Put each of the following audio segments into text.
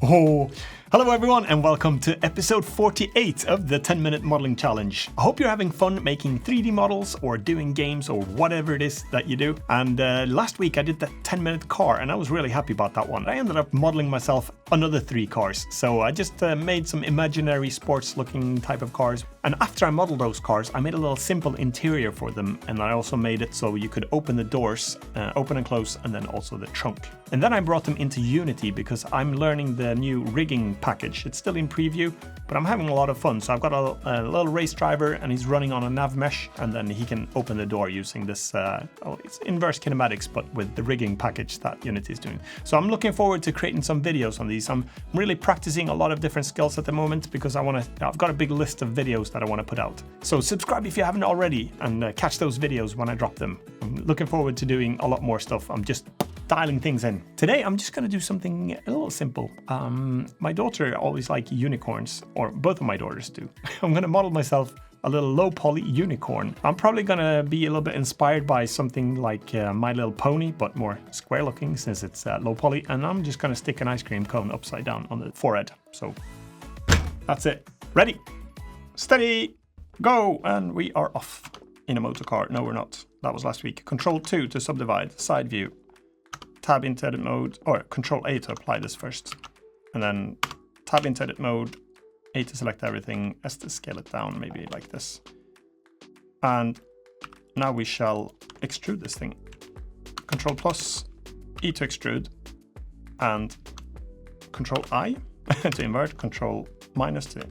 Oh, hello everyone and welcome to episode 48 of the 10-minute modeling challenge. I hope you're having fun making 3D models or doing games or whatever it is that you do. And last week I did that 10-minute car and I was really happy about that one. I ended up modeling myself another 3 cars. So I just made some imaginary sports looking type of cars. And after I modeled those cars, I made a little simple interior for them. And I also made it so you could open the doors, open and close, and then also the trunk. And then I brought them into Unity because I'm learning the new rigging package. It's still in preview, but I'm having a lot of fun. So I've got a little race driver and he's running on a nav mesh, and then he can open the door using this, it's inverse kinematics, but with the rigging package that Unity is doing. So I'm looking forward to creating some videos on these. I'm really practicing a lot of different skills at the moment because I've got a big list of videos that I want to put out. So subscribe if you haven't already and catch those videos when I drop them. I'm looking forward to doing a lot more stuff. I'm just dialing things in. Today I'm just going to do something a little simple. My daughter always likes unicorns, or both of my daughters do. I'm going to model myself a little low poly unicorn. I'm probably going to be a little bit inspired by something like My Little Pony, but more square looking since it's low poly, and I'm just going to stick an ice cream cone upside down on the forehead. So that's it. Ready, steady, go, and we are off in a motor car. No, we're not. That was last week. Control 2 to subdivide, side view. Tab into edit mode, or Control A to apply this first. And then tab into edit mode, A to select everything, S to scale it down, maybe like this. And now we shall extrude this thing. Control plus, E to extrude, and Control I to invert, Control minus to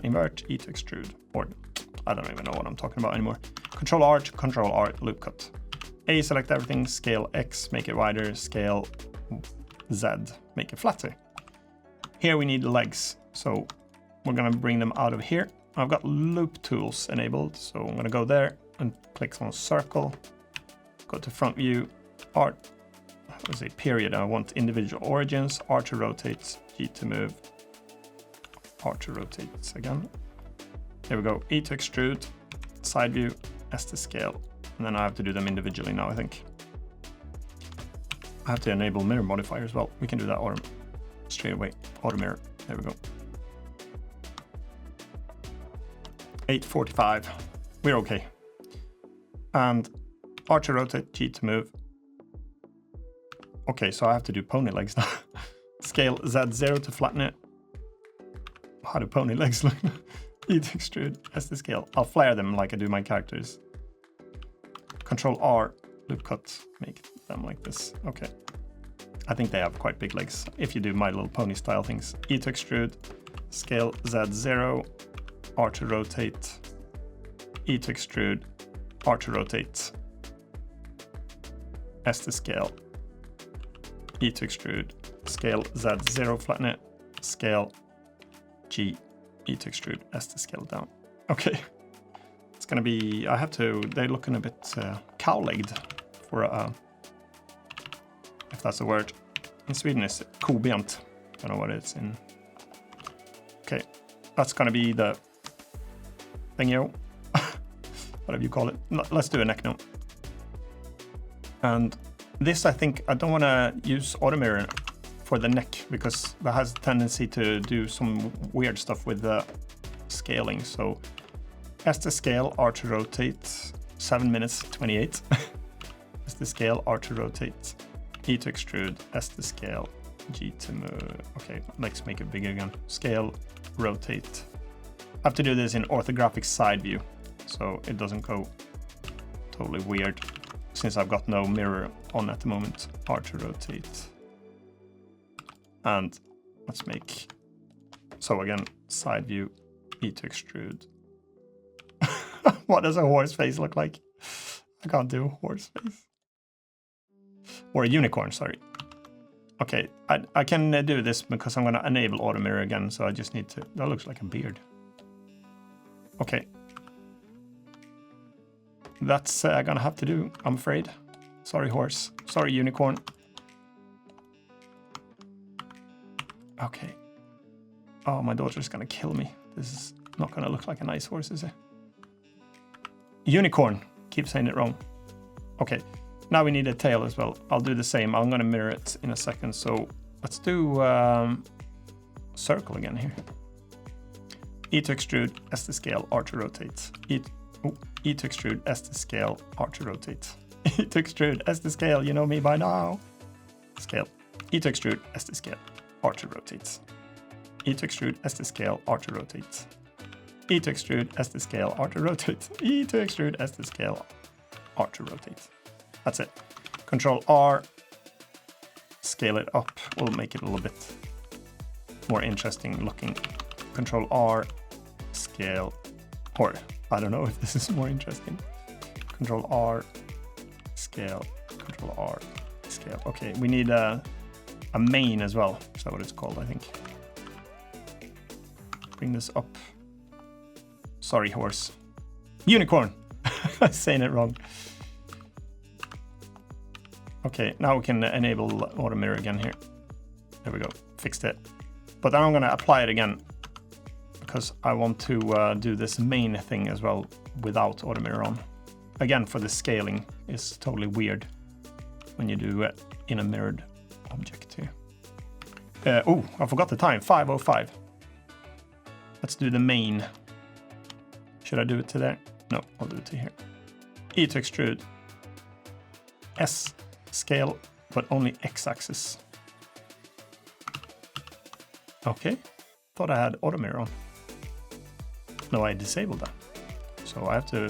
invert, E to extrude, or I don't even know what I'm talking about anymore. Control R to Control R, loop cut. A, select everything, scale X, make it wider, scale Z, make it flatter. Here we need legs, so we're gonna bring them out of here. I've got loop tools enabled, so I'm gonna go there and click on circle, go to front view, R, let's say period, I want individual origins, R to rotate, G to move, R to rotate again. There we go, E to extrude, side view, S to scale. And then I have to do them individually now, I think. I have to enable mirror modifier as well. We can do that straight away. Auto mirror. There we go. 845. We're okay. And R to rotate, G to move. Okay, so I have to do pony legs now. Scale Z0 to flatten it. How do pony legs look? E to extrude, S to scale. I'll flare them like I do my characters. Control R, loop cut, make them like this. Okay. I think they have quite big legs if you do My Little Pony style things. E to extrude, scale Z0, R to rotate, E to extrude, R to rotate, S to scale, E to extrude, scale Z0, flatten it, scale G, E to extrude, S to scale down. Okay. It's gonna be, they're looking a bit cow-legged for if that's a word. In Sweden it's kobent. I don't know what it's in. Okay, that's gonna be the thingy, whatever you call it. Let's do a neck now. And this, I think, I don't wanna use auto mirror for the neck because that has a tendency to do some weird stuff with the scaling. So S to scale, R to rotate, 7 minutes 28. S to scale, R to rotate, E to extrude, S to scale, G to move. Okay, let's make it bigger again. Scale, rotate. I have to do this in orthographic side view, so it doesn't go totally weird, since I've got no mirror on at the moment. R to rotate. And let's make, so again, side view, E to extrude. What does a horse face look like? I can't do a horse face. Or a unicorn, sorry. Okay, I can do this because I'm gonna enable auto mirror again, so I just need to, that looks like a beard. Okay. That's gonna have to do, I'm afraid. Sorry horse, sorry unicorn. Okay. Oh, my daughter's gonna kill me. This is not gonna look like a nice horse, is it? Unicorn. Keep saying it wrong. Okay. Now we need a tail as well. I'll do the same. I'm gonna mirror it in a second. So Let's do circle again here. E to extrude, S to scale, R to rotate. E to extrude, S to scale, R to rotate. E to extrude, S to scale, you know me by now. Scale. E to extrude, S to scale, R to rotate. E to extrude, S to scale, R to rotate. E to extrude, S to scale, R to rotate. E to extrude, S to scale, R to rotate. That's it. Control R, scale it up. We'll make it a little bit more interesting looking. Control R, scale, or I don't know if this is more interesting. Control R, scale, Control R, scale. Okay, we need a main as well. Is that what it's called? I think. Bring this up. Sorry, horse. Unicorn. I'm saying it wrong. Okay, now we can enable auto mirror again here. There we go. Fixed it. But then I'm going to apply it again because I want to do this main thing as well without auto mirror on. Again, for the scaling is totally weird when you do it in a mirrored object here. Oh, I forgot the time. 5:05. Let's do the main. Should I do it to there? No, I'll do it to here. E to extrude. S scale, but only X-axis. Okay. Thought I had auto mirror on. No, I disabled that. So I have to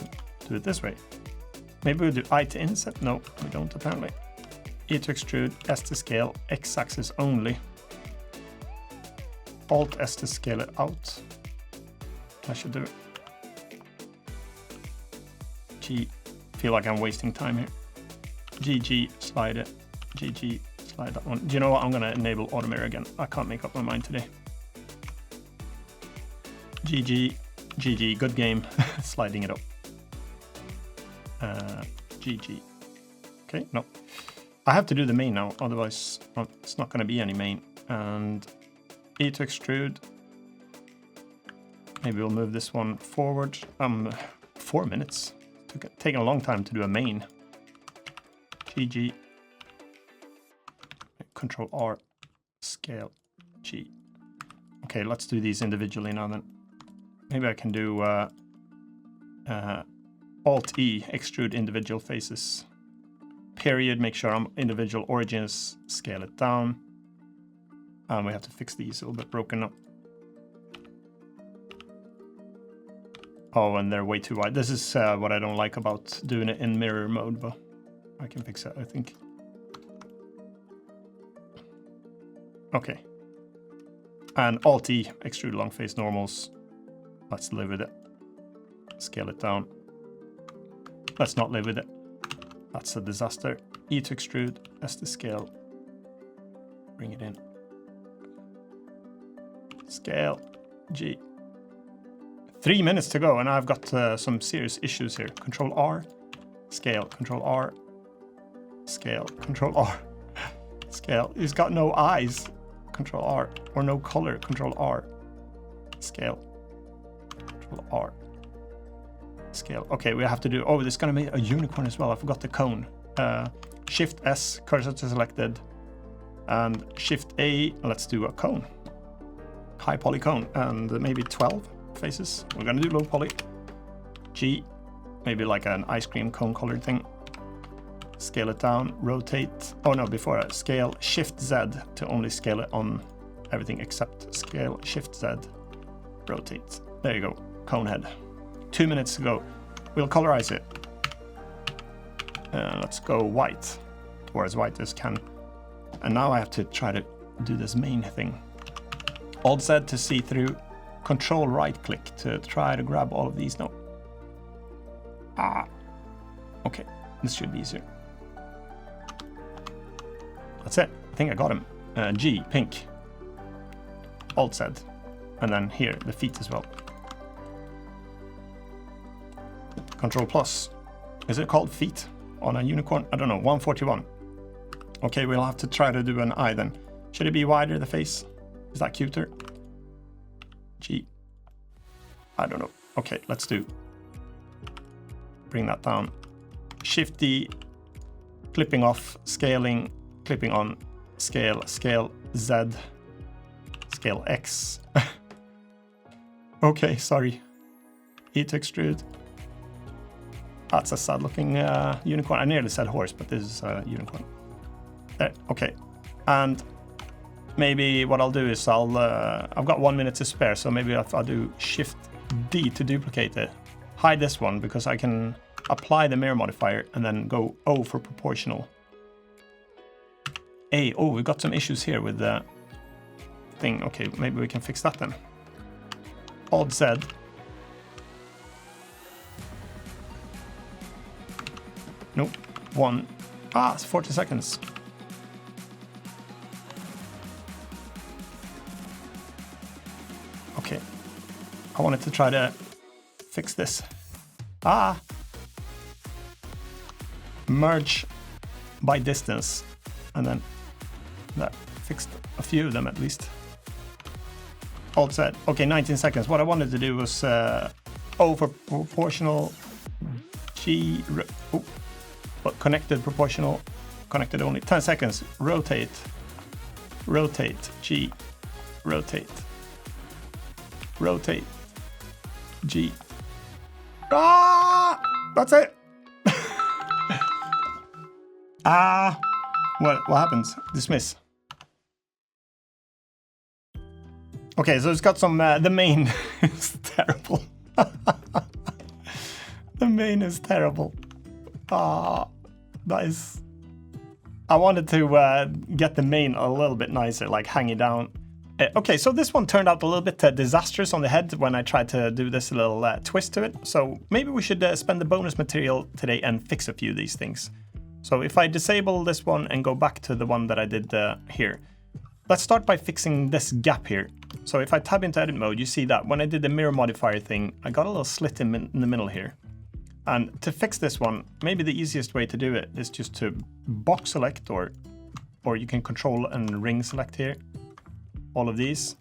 do it this way. Maybe we'll do I to inset. No, we don't apparently. E to extrude, S to scale, X-axis only. Alt S to scale it out. I should do it. G, feel like I'm wasting time here. GG, slide it. GG, slide that one. Do you know what? I'm gonna enable auto mirror again. I can't make up my mind today. GG, GG, good game. Sliding it up. GG. Okay, no. I have to do the main now, otherwise it's not gonna be any main. And E to extrude. Maybe we'll move this one forward. 4 minutes. Taking a long time to do a main. GG. Control R. Scale. G. Okay, let's do these individually now then. Maybe I can do Alt E, extrude individual faces. Period, make sure I'm individual origins, scale it down. And we have to fix these a little bit broken up. Oh, and they're way too wide. This is what I don't like about doing it in mirror mode, but I can fix it, I think. Okay. And Alt-E, extrude long face normals. Let's live with it. Scale it down. Let's not live with it. That's a disaster. E to extrude, S to scale. Bring it in. Scale, G. 3 minutes to go, and I've got some serious issues here. Control R, scale, Control R, scale, Control R, scale. He's got no eyes. Control R, or no color. Control R, scale, Control R, scale. Okay, we have to do. Oh, this is gonna make a unicorn as well. I forgot the cone. Shift S, cursor to selected, and Shift A. Let's do a cone. High poly cone, and maybe 12 faces. We're gonna do low poly. G, maybe like an ice cream cone colored thing. Scale it down, rotate. Oh no, before that, scale Shift Z to only scale it on everything except scale Shift Z, rotate. There you go, cone head. 2 minutes to go. We'll colorize it. Let's go white, or as white as can. And now I have to try to do this main thing. Alt Z to see through. Control right click to try to grab all of these. No. Okay, this should be easier. That's it. I think I got him. G, pink. Alt Z. And then here, the feet as well. Control plus. Is it called feet on a unicorn? I don't know. 141. Okay, we'll have to try to do an eye then. Should it be wider, the face? Is that cuter? G. I don't know. Okay, let's do. Bring that down. Shift D. Clipping off, scaling, clipping on, scale Z, scale X. Okay, sorry. E to extrude. That's a sad looking unicorn. I nearly said horse, but this is a unicorn. There, okay. And maybe what I'll do is I've got 1 minute to spare, so maybe I'll do Shift D to duplicate it. Hide this one because I can apply the mirror modifier and then go O for proportional. A, oh, we've got some issues here with the thing. Okay, maybe we can fix that then. Alt Z. Nope, 1. Ah, it's 40 seconds. Okay, I wanted to try to fix this. Ah! Merge by distance. And then that fixed a few of them at least. Alt Z. Okay, 19 seconds. What I wanted to do was O for proportional, G, but connected proportional, connected only. 10 seconds. Rotate, rotate, G, rotate, rotate, G. Ah! That's it. Ah! What happens? Dismiss. Okay, so it's got some, the main is terrible. The main is terrible. That is... I wanted to get the main a little bit nicer, like hanging down. Okay, so this one turned out a little bit disastrous on the head when I tried to do this little twist to it. So maybe we should spend the bonus material today and fix a few of these things. So if I disable this one and go back to the one that I did here, let's start by fixing this gap here. So if I tab into edit mode, you see that when I did the mirror modifier thing, I got a little slit in the middle here. And to fix this one, maybe the easiest way to do it is just to box select, or you can control and ring select here. All of these.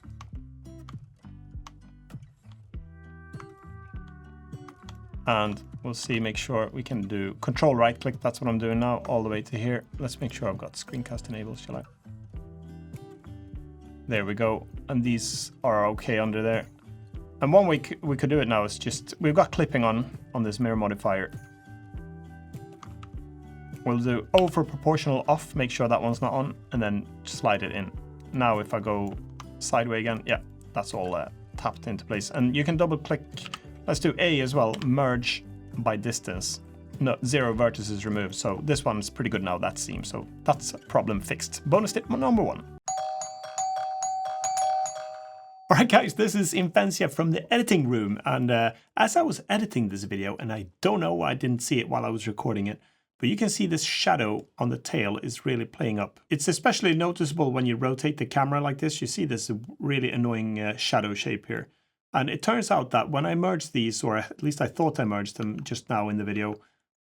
And we'll see, make sure we can do control right click. That's what I'm doing now, all the way to here. Let's make sure I've got screencast enabled, shall I? There we go. And these are okay under there. And one way we could do it now is just, we've got clipping on this mirror modifier. We'll do O for proportional off, make sure that one's not on, and then slide it in. Now if I go sideways again, yeah, that's all tapped into place. And you can double click, let's do A as well, merge by distance. No, 0 vertices removed. So this one's pretty good now, that seems. So that's problem fixed. Bonus tip number 1. Alright guys, this is Imphenzia from the editing room, and as I was editing this video, and I don't know why I didn't see it while I was recording it, but you can see this shadow on the tail is really playing up. It's especially noticeable when you rotate the camera like this. You see this really annoying shadow shape here. And it turns out that when I merged these, or at least I thought I merged them just now in the video,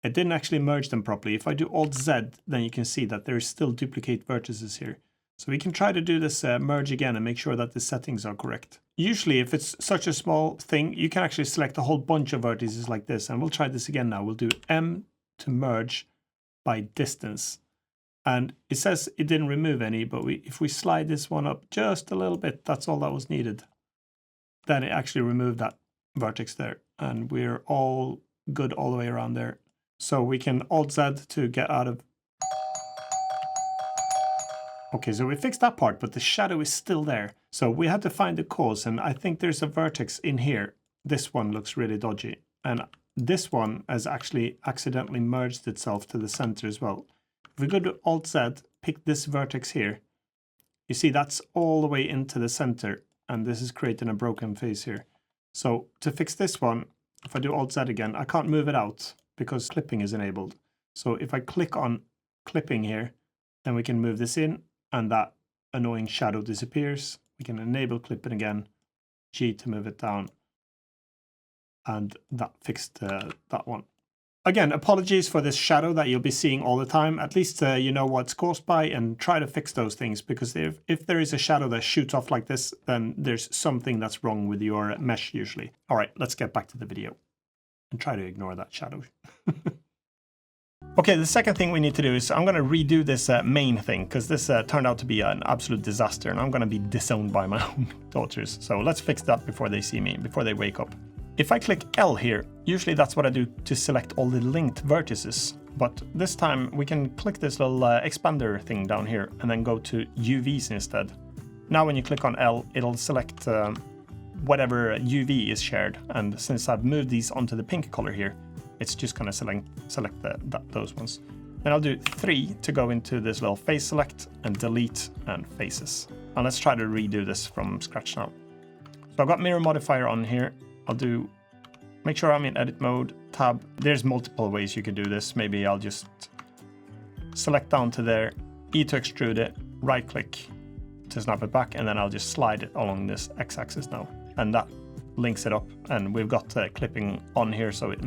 I didn't actually merge them properly. If I do Alt Z, then you can see that there's still duplicate vertices here. So we can try to do this merge again and make sure that the settings are correct. Usually if it's such a small thing, you can actually select a whole bunch of vertices like this. And we'll try this again now. We'll do M to merge by distance. And it says it didn't remove any, but if we slide this one up just a little bit, that's all that was needed. Then it actually removed that vertex there. And we're all good all the way around there. So we can Alt Z to get out of. Okay, so we fixed that part, but the shadow is still there. So we had to find the cause, and I think there's a vertex in here. This one looks really dodgy. And this one has actually accidentally merged itself to the center as well. If we go to Alt Z, pick this vertex here, you see that's all the way into the center, and this is creating a broken face here. So to fix this one, if I do Alt Z again, I can't move it out because clipping is enabled. So if I click on clipping here, then we can move this in, and that annoying shadow disappears. We can enable clipping again, G to move it down, and that fixed that one. Again, apologies for this shadow that you'll be seeing all the time. At least you know what it's caused by, and try to fix those things, because if there is a shadow that shoots off like this, then there's something that's wrong with your mesh usually. All right, let's get back to the video and try to ignore that shadow. Okay, the second thing we need to do is I'm going to redo this main thing, because this turned out to be an absolute disaster, and I'm going to be disowned by my own daughters. So let's fix that before they see me, before they wake up. If I click L here, usually that's what I do to select all the linked vertices. But this time we can click this little expander thing down here and then go to UVs instead. Now when you click on L, it'll select whatever UV is shared. And since I've moved these onto the pink color here, it's just going to select those ones. Then I'll do 3 to go into this little face select and delete and faces. And let's try to redo this from scratch now. So I've got mirror modifier on here. I'll make sure I'm in edit mode, tab. There's multiple ways you could do this. Maybe I'll just select down to there, E to extrude it, right click to snap it back, and then I'll just slide it along this x-axis now. And that links it up, and we've got clipping on here, so it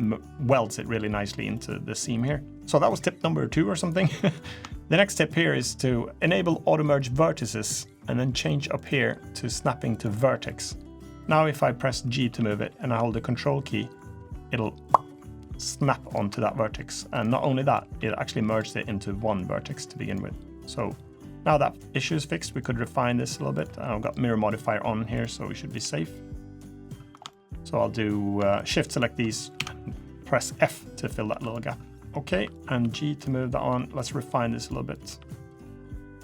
welds it really nicely into the seam here. So that was tip number 2 or something. The next tip here is to enable auto merge vertices and then change up here to snapping to vertex. Now if I press G to move it and I hold the control key, it'll snap onto that vertex. And not only that, it actually merged it into one vertex to begin with. So now that issue is fixed, we could refine this a little bit. I've got mirror modifier on here, so we should be safe. So I'll do shift select these, and press F to fill that little gap. Okay, and G to move that on. Let's refine this a little bit.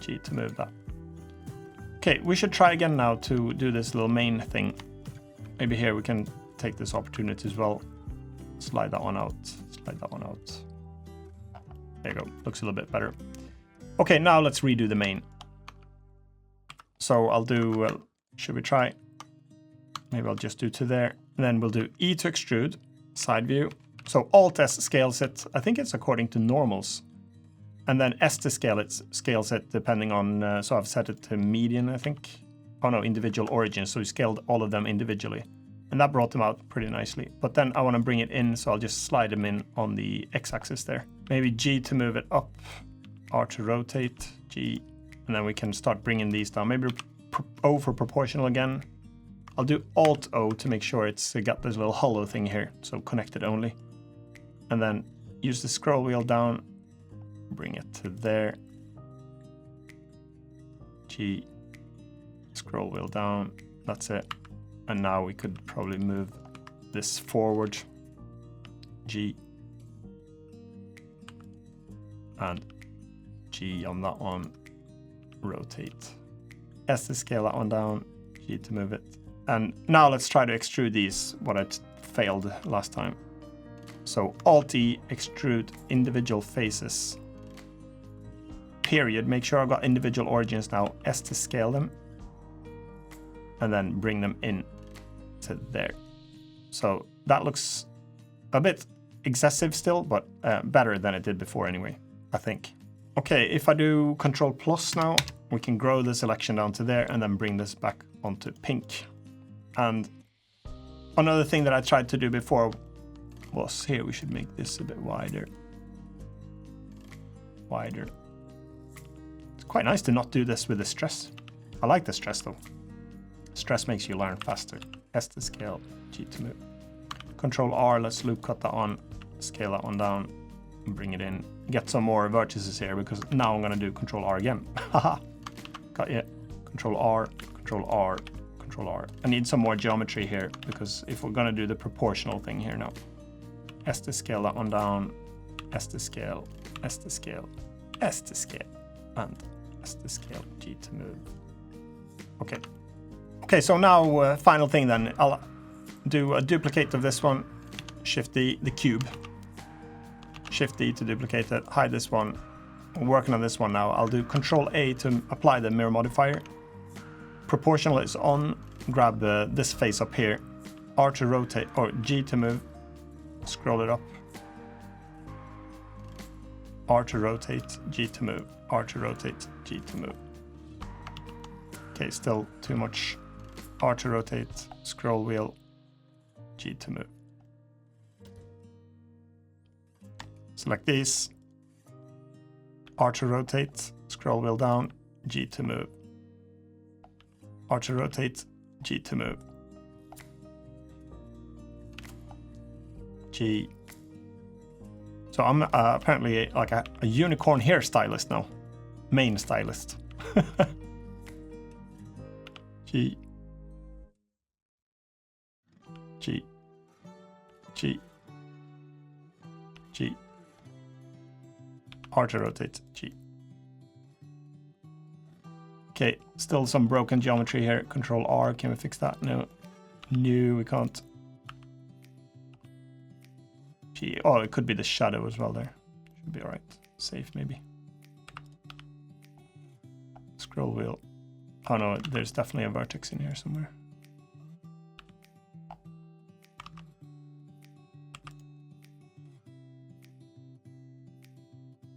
G to move that. Okay, we should try again now to do this little main thing. Maybe here we can take this opportunity as well. Slide that one out, slide that one out. There you go, looks a little bit better. Okay, now let's redo the main. So I'll do, should we try? Maybe I'll just do to there. And then we'll do E to extrude, side view. So Alt S scales it. I think it's according to normals. And then S to scale it, scales it depending on, so I've set it to median, I think. Oh no, individual origins. So we scaled all of them individually. And that brought them out pretty nicely. But then I want to bring it in, so I'll just slide them in on the x-axis there. Maybe G to move it up, R to rotate, G. And then we can start bringing these down. Maybe O for proportional again. I'll do Alt O to make sure it's got this little hollow thing here, so connected only. And then use the scroll wheel down, bring it to there. G, scroll wheel down, that's it. And now we could probably move this forward. G. And G on that one, rotate. S to scale that one down, G to move it. And now let's try to extrude these, what I failed last time. So Alt-E, extrude individual faces. Period, make sure I've got individual origins now. S to scale them. And then bring them in to there. So that looks a bit excessive still, but better than it did before anyway, I think. Okay, if I do Control Plus now, we can grow the selection down to there and then bring this back onto pink. And another thing that I tried to do before was here, we should make this a bit wider. Wider. It's quite nice to not do this with the stress. I like the stress though. Stress makes you learn faster. S to scale, G to move. Control R, let's loop cut that on, scale that one down, and bring it in. Get some more vertices here because now I'm gonna do Control R again. Haha, got you. Control R, Control R, Control R. I need some more geometry here because if we're gonna do the proportional thing here now. S to scale that one down, S to scale, S to scale, S to scale, and S to scale, G to move. Okay. Okay, so now final thing then, I'll do a duplicate of this one, Shift D, the cube. Shift D to duplicate it, hide this one. I'm working on this one now. I'll do Control A to apply the mirror modifier. Proportional is on, grab this face up here, R to rotate, or G to move, scroll it up. R to rotate, G to move, R to rotate, G to move. Okay, still too much. R to rotate, scroll wheel, G to move. Select these. R to rotate, scroll wheel down, G to move. R to rotate, G to move. G. So I'm apparently like a unicorn hairstylist now. Main stylist. G. G. G. G. R to rotate. G. Okay, still some broken geometry here. Control R, can we fix that? No. No, we can't. G. Oh, it could be the shadow as well there. Should be alright. Safe maybe. Scroll wheel. Oh no, there's definitely a vertex in here somewhere.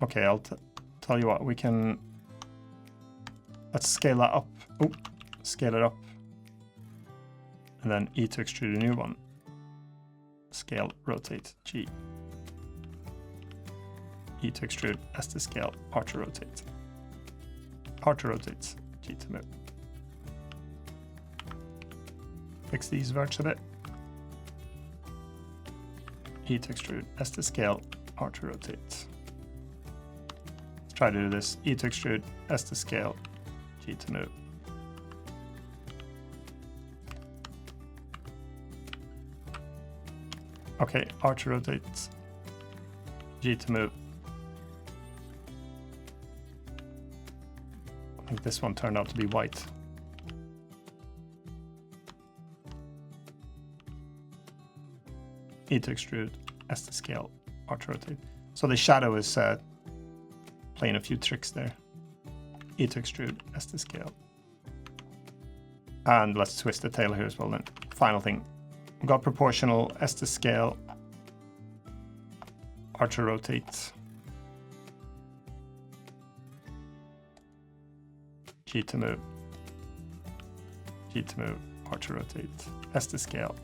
Okay, I'll tell you what, we can... Let's scale that up. Oh, scale it up. And then E to extrude a new one. Scale, rotate, G. E to extrude, S to scale, R to rotate. R to rotate, G to move. Fix these verts a bit. E to extrude, S to scale, R to rotate. Let's try to do this. E to extrude, S to scale, G to move. Okay, R to rotate, G to move. I think this one turned out to be white. E to extrude, S to scale, R to rotate. So the shadow is playing a few tricks there. E to extrude, S to scale. And let's twist the tail here as well then. Final thing. We've got proportional, S to scale, R to rotate, G to move, G to move, R to rotate, S to scale.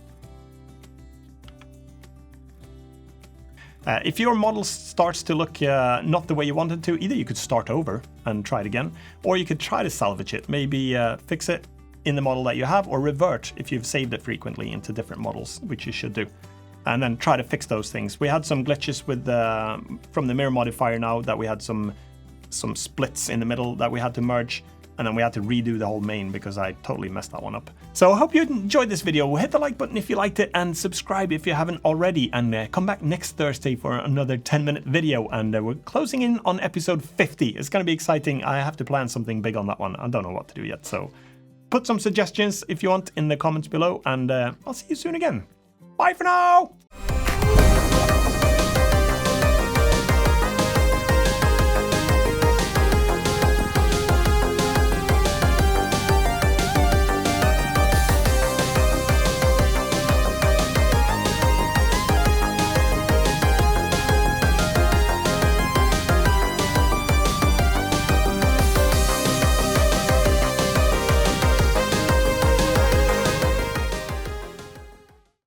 If your model starts to look not the way you wanted to, either you could start over and try it again, or you could try to salvage it, maybe fix it in the model that you have, or revert if you've saved it frequently into different models, which you should do, and then try to fix those things. We had some glitches with from the mirror modifier now, that we had some splits in the middle that we had to merge, and then we had to redo the whole main because I totally messed that one up. So I hope you enjoyed this video. Hit the like button if you liked it, and subscribe if you haven't already, and come back next Thursday for another 10-minute video, and we're closing in on episode 50. It's going to be exciting. I have to plan something big on that one. I don't know what to do yet, so put some suggestions if you want in the comments below, and I'll see you soon again. Bye for now!